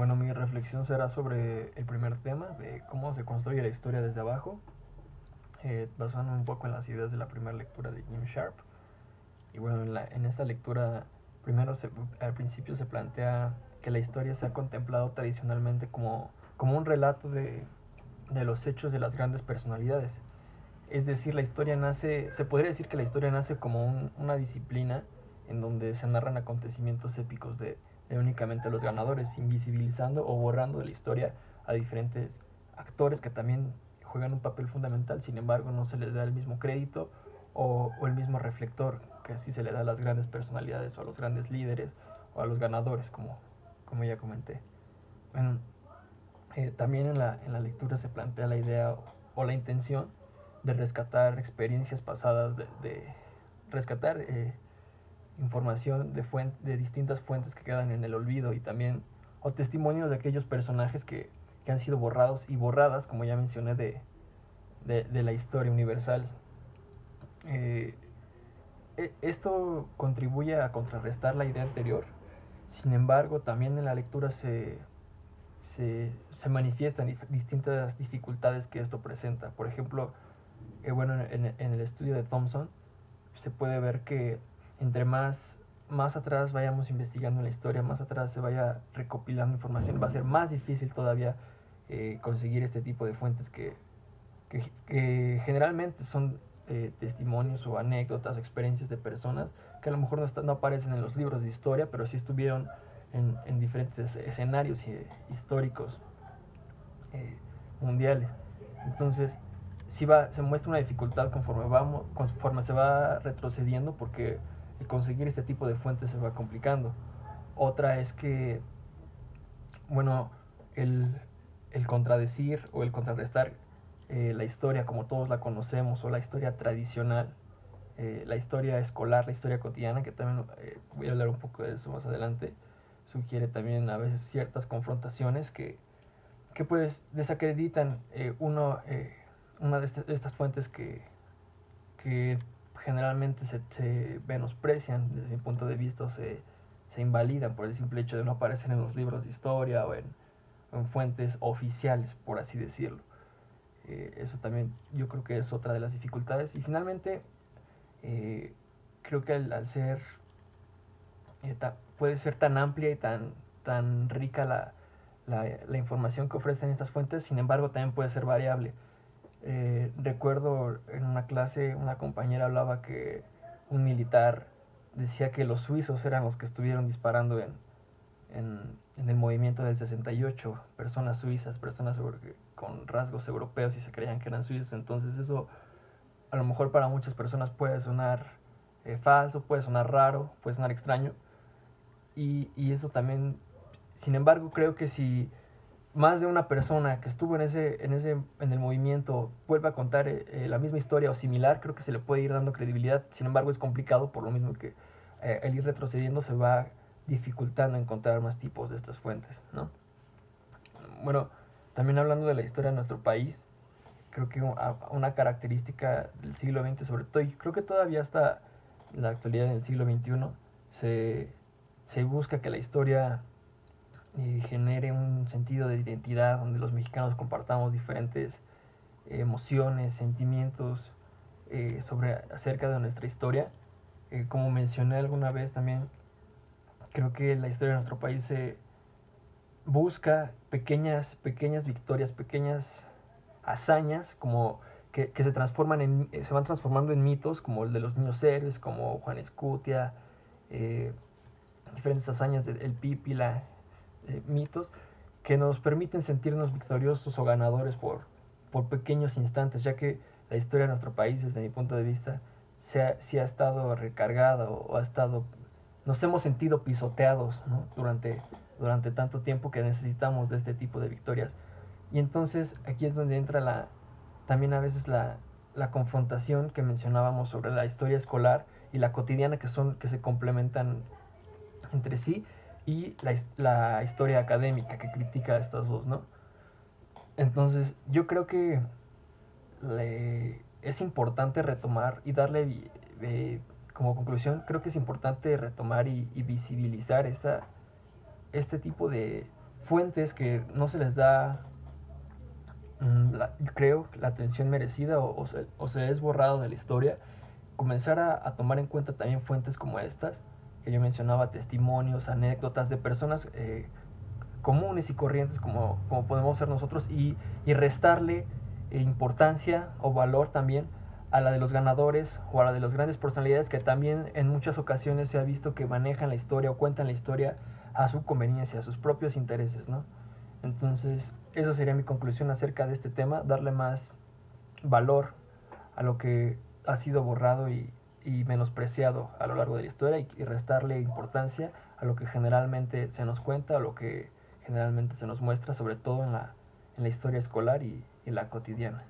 Bueno, mi reflexión será sobre el primer tema, de cómo se construye la historia desde abajo, basando un poco en las ideas de la primera lectura de Jim Sharp. Y bueno, en esta lectura, al principio se plantea que la historia se ha contemplado tradicionalmente como un relato de los hechos de las grandes personalidades. Es decir, se podría decir que la historia nace como una disciplina en donde se narran acontecimientos épicos de únicamente los ganadores, invisibilizando o borrando de la historia a diferentes actores que también juegan un papel fundamental, sin embargo no se les da el mismo crédito o el mismo reflector que sí se le da a las grandes personalidades o a los grandes líderes o a los ganadores, como ya comenté. Bueno, también en la lectura se plantea la idea o la intención de rescatar experiencias pasadas, de rescatar información de distintas fuentes que quedan en el olvido y también o testimonios de aquellos personajes que han sido borrados y borradas, como ya mencioné, de la historia universal. Eh, Esto contribuye a contrarrestar la idea anterior, sin embargo también en la lectura se manifiestan distintas dificultades que esto presenta. Por ejemplo, bueno, en el estudio de Thompson se puede ver que entre más atrás vayamos investigando en la historia, más atrás se vaya recopilando información, va a ser más difícil todavía conseguir este tipo de fuentes que generalmente son testimonios o anécdotas o experiencias de personas que a lo mejor no aparecen en los libros de historia, pero sí estuvieron en diferentes escenarios históricos mundiales. Entonces, se muestra una dificultad conforme se va retrocediendo, porque el conseguir este tipo de fuentes se va complicando. Otra es que, bueno, el, el contradecir o el contrarrestar la historia como todos la conocemos, o la historia tradicional, la historia escolar, la historia cotidiana, que también voy a hablar un poco de eso más adelante, sugiere también a veces ciertas confrontaciones que pues desacreditan una de estas fuentes que generalmente se menosprecian desde mi punto de vista, o se invalidan por el simple hecho de no aparecer en los libros de historia o en fuentes oficiales, por así decirlo. Eso también yo creo que es otra de las dificultades. Y finalmente, eh, creo que al ser, puede ser tan amplia y tan rica la información que ofrecen estas fuentes, sin embargo también puede ser variable. Recuerdo en una clase una compañera hablaba que un militar decía que los suizos eran los que estuvieron disparando en el movimiento del 68, personas suizas, con rasgos europeos, y se creían que eran suizos. Entonces eso a lo mejor para muchas personas puede sonar falso, puede sonar raro, puede sonar extraño, y eso también, sin embargo, creo que si más de una persona que estuvo en el movimiento vuelve a contar la misma historia o similar, creo que se le puede ir dando credibilidad. Sin embargo, es complicado, por lo mismo que el ir retrocediendo se va dificultando encontrar más tipos de estas fuentes, ¿no? Bueno, también hablando de la historia de nuestro país, creo que una característica del siglo XX, sobre todo, y creo que todavía hasta la actualidad del siglo XXI, se busca que la historia genere un sentido de identidad, donde los mexicanos compartamos diferentes emociones, sentimientos acerca de nuestra historia. Como mencioné alguna vez también, creo que la historia de nuestro país se busca pequeñas victorias, pequeñas hazañas, como que se van transformando en mitos, como el de los niños héroes, como Juan Escutia, diferentes hazañas del Pípila, mitos que nos permiten sentirnos victoriosos o ganadores por pequeños instantes, ya que la historia de nuestro país, desde mi punto de vista, sí ha estado recargada o ha estado, nos hemos sentido pisoteados, ¿no? durante tanto tiempo, que necesitamos de este tipo de victorias. Y entonces aquí es donde entra también a veces la confrontación que mencionábamos sobre la historia escolar y la cotidiana, que se complementan entre sí, y la historia académica, que critica a estas dos, ¿no? Entonces yo creo que es importante retomar y darle como conclusión, creo que es importante retomar y visibilizar este tipo de fuentes que no se les da, yo creo, la atención merecida o se es borrado de la historia, comenzar a tomar en cuenta también fuentes como estas, que yo mencionaba, testimonios, anécdotas de personas comunes y corrientes como podemos ser nosotros, y restarle importancia o valor también a la de los ganadores o a la de las grandes personalidades que también en muchas ocasiones se ha visto que manejan la historia o cuentan la historia a su conveniencia, a sus propios intereses, ¿no? Entonces, esa sería mi conclusión acerca de este tema, darle más valor a lo que ha sido borrado y menospreciado a lo largo de la historia, y restarle importancia a lo que generalmente se nos cuenta, a lo que generalmente se nos muestra, sobre todo en la historia escolar y en la cotidiana.